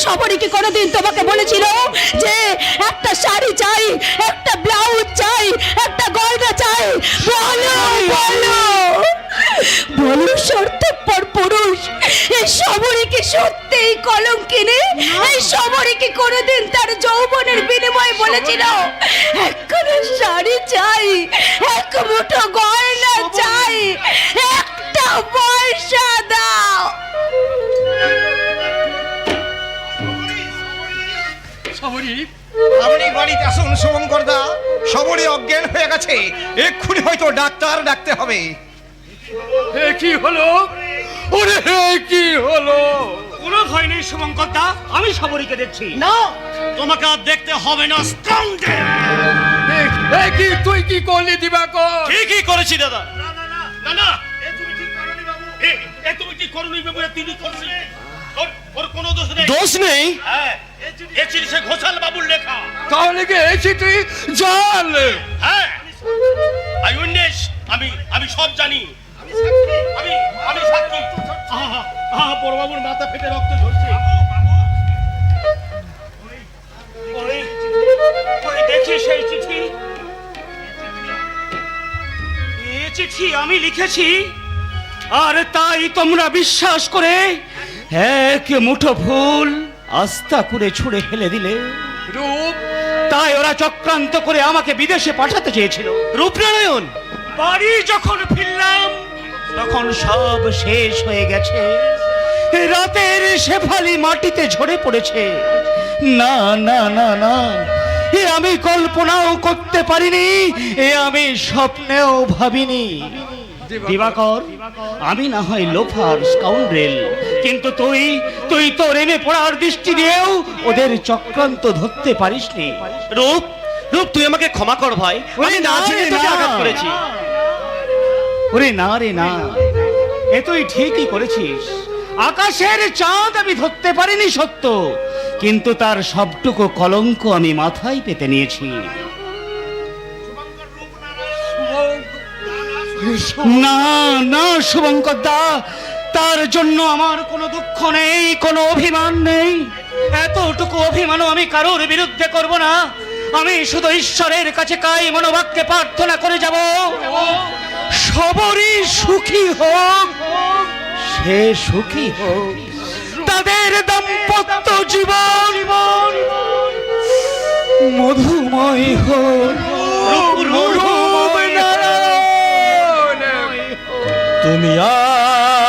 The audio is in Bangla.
সবরই কি কোনোদিন তোমাকে বলেছিল যে একটা শাড়ি চাই, একটা ব্লাউজ চাই, একটা গয়না চাই? বলো বলো বলো স্বার্থপর পুরুষ, এই সবরই কি সত্যিই কলঙ্কিনী? এই সবরই কি কোনোদিন তার যৌবনের বিনিময়ে বলেছিল একখানা শাড়ি চাই, এক মুঠো গয়না চাই, একটা পয়সা দাও? আপনি বাড়িতে আসুন শুভঙ্কর দা। সবরই অজ্ঞান হয়ে গেছে, এক্ষুনি হয়তো ডাক্তার ডাকতে হবে। কি হলো? ওরে কি হলো? কোনো ভয় নেই শুভঙ্কর দা, আমি সবরীকে দেখছি। না, তোমাকে আর দেখতে হবে না। কি তুই কি করলি দিবাকর? ঠিকই করেছি দাদা। না না, এ তুমি ঠিক করনি বাবু। এ তুমি ঠিক করনি বাবু, এ তুমি করনি। ওর কোনো দোষ নেই। দোষ নেই? হ্যাঁ, এ চিঠি সে ঘোষাল বাবুর লেখা। তাহলে কি এই চিঠি জাল? হ্যাঁ, আই উইটনেস, আমি সব জানি। আমি সাক্ষী। বড় বাবুর মাথা ফেটে রক্ত ঝরছে। ওই দেখি সেই চিঠি। এই চিঠি আমি লিখেছি, আর তাই তোমরা বিশ্বাস করে এক মুঠো ভুল আস্থা করে ছুঁড়ে ফেলে দিলে। রূপ, তাই ওরা চক্রান্ত করে আমাকে বিদেশে পাঠাতে চেয়েছিল। রূপনারায়ণ, বাড়ি যখন ফিরলাম তখন সব শেষ হয়ে গেছে। রাতের শেফালি মাটিতে ঝরে পড়েছে। না না না না, এ আমি কল্পনাও করতে পারিনি, এ আমি স্বপ্নেও ভাবিনি। দিবাকর, আমি না হয় লোফার স্কাউন্ড্রেল, কিন্তু তুই তো রেমে পড়ার দৃষ্টি দিয়েও ওদের চক্রান্ত ধরতে পারিসনি। রূপ, তুই আমাকে ক্ষমা কর ভাই, আমি না জেনে তোকে আঘাত করেছি। ওরে না রে না, এ তুই ঠিকই করেছিস। আকাশের চাঁদ আমি ধরতে পারিনি সত্য, কিন্তু তার সবটুকু কলঙ্ক আমি মাথায় পেতে নিয়েছি। না না শুভঙ্কর দা, তার জন্য আমার কোনো দুঃখ নেই, কোনো অভিমান নেই। এতটুকু অভিমানও আমি কারোর বিরুদ্ধে করব না। আমি শুধু ঈশ্বরের কাছে কাই মনোবাক্যে প্রার্থনা করে যাব, সবরই সুখী হোক, সে সুখী হোক, তাদের দাম্পত্য জীবন মধুময় হোক। তুমি আর